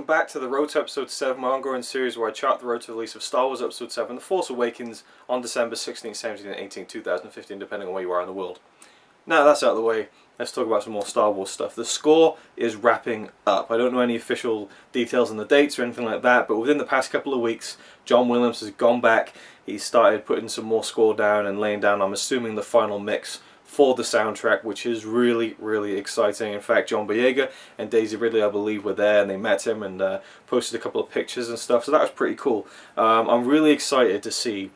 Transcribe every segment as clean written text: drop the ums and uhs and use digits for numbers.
back to the Road to Episode 7, my ongoing series where I chart the road to the release of Star Wars Episode 7, The Force Awakens, on December 16th, 17th and 18th, 2015, depending on where you are in the world. Now that's out of the way, let's talk about some more Star Wars stuff. The score is wrapping up. I don't know any official details on the dates or anything like that, but within the past couple of weeks, John Williams has gone back, he's started putting some more score down and laying down, I'm assuming, the final mix for the soundtrack, which is really, really exciting. In fact, John Boyega and Daisy Ridley, I believe, were there and they met him and posted a couple of pictures and stuff, so that was pretty cool. I'm really excited to see,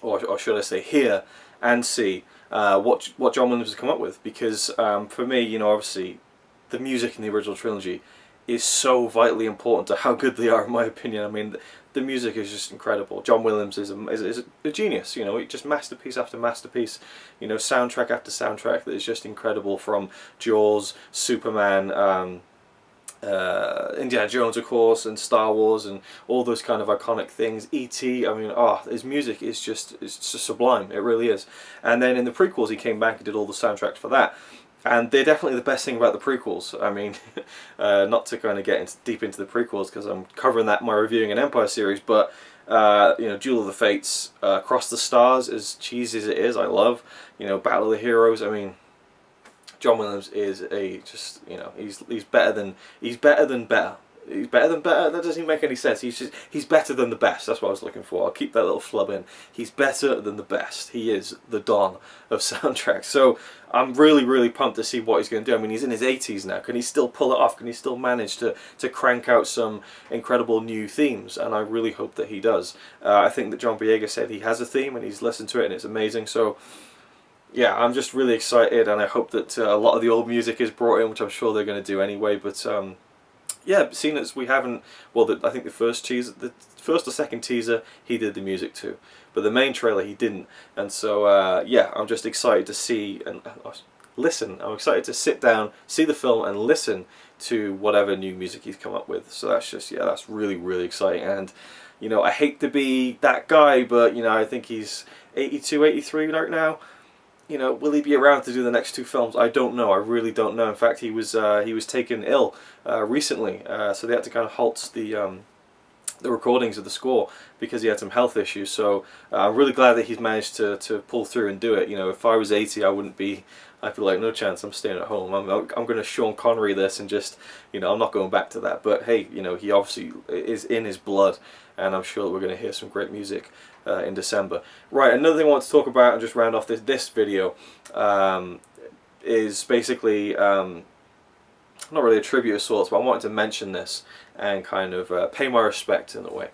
or should I say hear and see what John Williams has come up with, because for me, you know, obviously the music in the original trilogy is so vitally important to how good they are, in my opinion. I mean, the music is just incredible. John Williams is a genius, you know, just masterpiece after masterpiece, you know, soundtrack after soundtrack that is just incredible, from Jaws, Superman, Indiana Jones, of course, and Star Wars, and all those kind of iconic things. E.T., I mean, his music is just sublime, it really is. And then in the prequels he came back and did all the soundtracks for that. And they're definitely the best thing about the prequels. I mean, not to kind of get deep into the prequels because I'm covering that in my Reviewing an Empire series, but you know, Duel of the Fates, Across the Stars, as cheesy as it is, I love. You know, Battle of the Heroes. I mean, John Williams is you know, he's better than better. He's better than better. That doesn't even make any sense. He's better than the best. That's what I was looking for. I'll keep that little flub in. He's better than the best. He is the Don of soundtracks. So I'm really, really pumped to see what he's going to do. I mean, he's in his 80s now. Can he still pull it off? Can he still manage to crank out some incredible new themes? And I really hope that he does. I think that John Boyega said he has a theme and he's listened to it and it's amazing. So yeah, I'm just really excited, and I hope that a lot of the old music is brought in, which I'm sure they're going to do anyway. But yeah, seeing as we haven't, well, I think the first or second teaser, he did the music too, but the main trailer he didn't. And so yeah, I'm just excited to see and listen. I'm excited to sit down, see the film, and listen to whatever new music he's come up with. So that's just, yeah, that's really, really exciting. And you know, I hate to be that guy, but you know, I think he's 82, 83 right now. You know, will he be around to do the next two films? I don't know. I really don't know. In fact, he was taken ill recently, so they had to kind of halt the recordings of the score because he had some health issues. So I'm really glad that he's managed to pull through and do it. You know, if I was 80, I wouldn't be. I'd be like, no chance. I'm staying at home. I'm going to Sean Connery this and just, you know, I'm not going back to that. But hey, you know, he obviously is in his blood, and I'm sure that we're going to hear some great music in December. Right, another thing I want to talk about and just round off this video is basically not really a tribute of sorts, but I wanted to mention this and kind of pay my respect in a way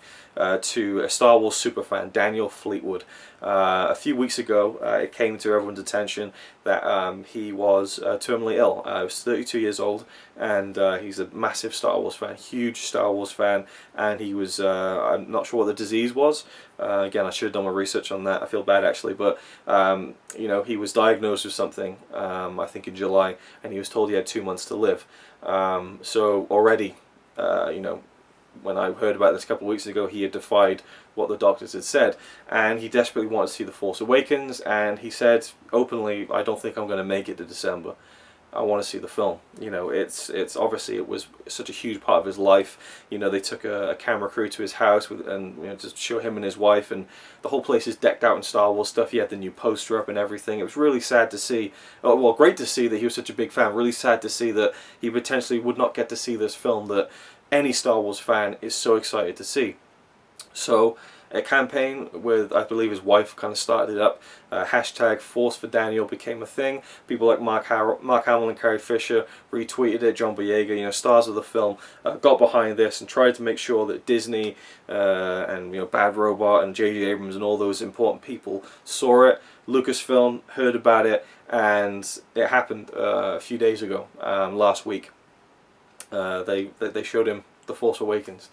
to a Star Wars superfan, Daniel Fleetwood. A few weeks ago it came to everyone's attention that he was terminally ill. He was 32 years old, and he's a massive Star Wars fan, huge Star Wars fan, and he was, I'm not sure what the disease was. Again, I should have done my research on that. I feel bad actually, but you know, he was diagnosed with something, I think in July, and he was told he had 2 months to live. So already, you know, when I heard about this a couple of weeks ago, he had defied what the doctors had said, and he desperately wanted to see The Force Awakens, and he said openly, I don't think I'm going to make it to December. I want to see the film. You know, it's obviously, it was such a huge part of his life. You know, they took a camera crew to his house and you know, just show him and his wife, and the whole place is decked out in Star Wars stuff. He had the new poster up and everything. It was really sad to see. Oh, well, great to see that he was such a big fan. Really sad to see that he potentially would not get to see this film that any Star Wars fan is so excited to see. So a campaign with, I believe his wife kind of started it up, hashtag Force for Daniel became a thing. People like Mark Hamill and Carrie Fisher retweeted it. John Boyega, you know, stars of the film, got behind this and tried to make sure that Disney and, you know, Bad Robot and J.J. Abrams and all those important people saw it. Lucasfilm heard about it, and it happened a few days ago, last week. They showed him The Force Awakens.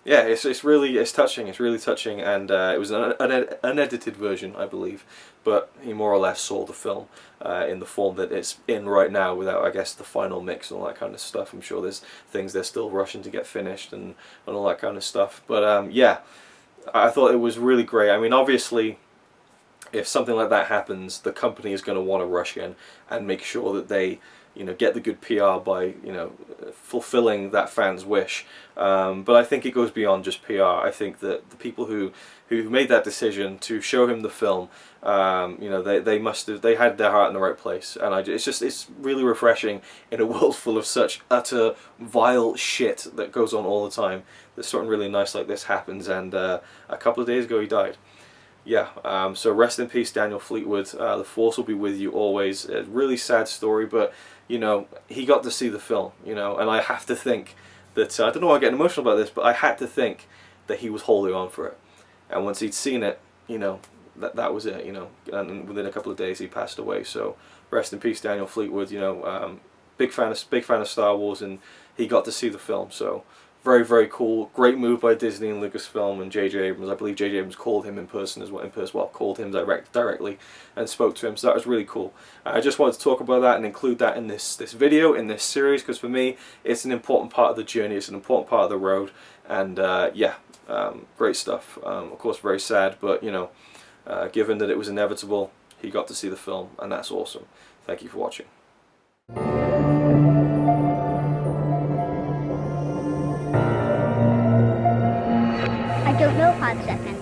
Yeah, it's really touching. It's really touching, and it was an unedited version, I believe, but he more or less saw the film in the form that it's in right now, without, I guess, the final mix and all that kind of stuff. I'm sure there's things they're still rushing to get finished and all that kind of stuff. But yeah, I thought it was really great. I mean, obviously, if something like that happens, the company is going to want to rush in and make sure that they get the good PR by fulfilling that fan's wish. But I think it goes beyond just PR. I think that the people who made that decision to show him the film, they had their heart in the right place, and it's really refreshing in a world full of such utter vile shit that goes on all the time, that something really nice like this happens. And a couple of days ago he died. Yeah, so rest in peace, Daniel Fleetwood. The Force will be with you always. A really sad story, but he got to see the film, and I have to think that, I don't know why I'm getting emotional about this, but I had to think that he was holding on for it. And once he'd seen it, that was it, and within a couple of days he passed away. So rest in peace, Daniel Fleetwood. Big fan of Star Wars, and he got to see the film. So very, very cool. Great move by Disney and Lucasfilm and J.J. Abrams. I believe J.J. Abrams called him in person as well. Called him directly and spoke to him. So that was really cool. I just wanted to talk about that and include that in this video, in this series, because for me it's an important part of the journey. It's an important part of the road. And great stuff. Of course, very sad, but given that it was inevitable, he got to see the film, and that's awesome. Thank you for watching. I don't know, 5 seconds.